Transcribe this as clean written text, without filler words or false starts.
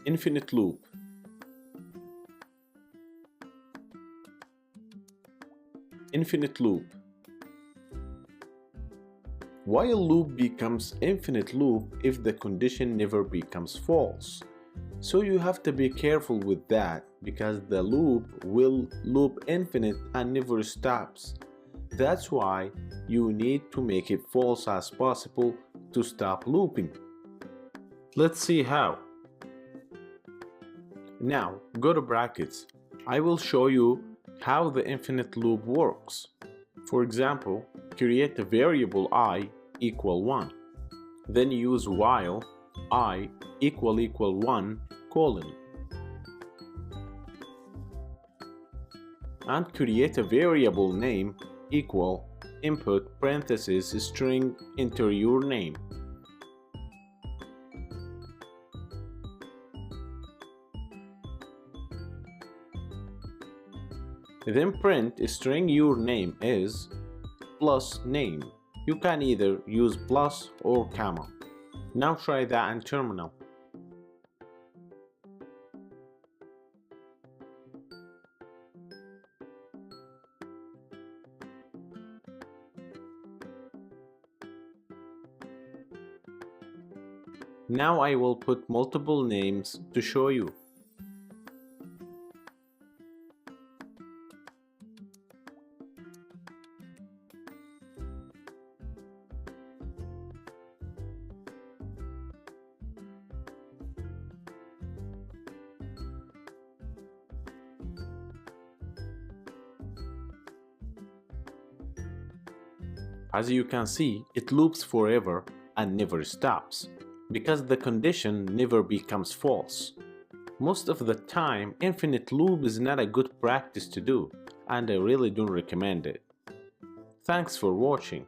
Infinite loop. Infinite loop. While loop becomes infinite loop if the condition never becomes false. So you have to be careful with that because the loop will loop infinite and never stops. That's why you need to make it false as possible to stop looping. Let's see how. Now go to brackets. I will show you how the infinite loop works. For example, create a variable I equal 1. Then use while I equal 1 colon. And create a variable name equal input parenthesis string enter your name. Then print string your name is plus name. You can either use plus or comma. Now try that in terminal. Now I will put multiple names to show you. As you can see, it loops forever and never stops, because the condition never becomes false. Most of the time, infinite loop is not a good practice to do, and I really don't recommend it. Thanks for watching.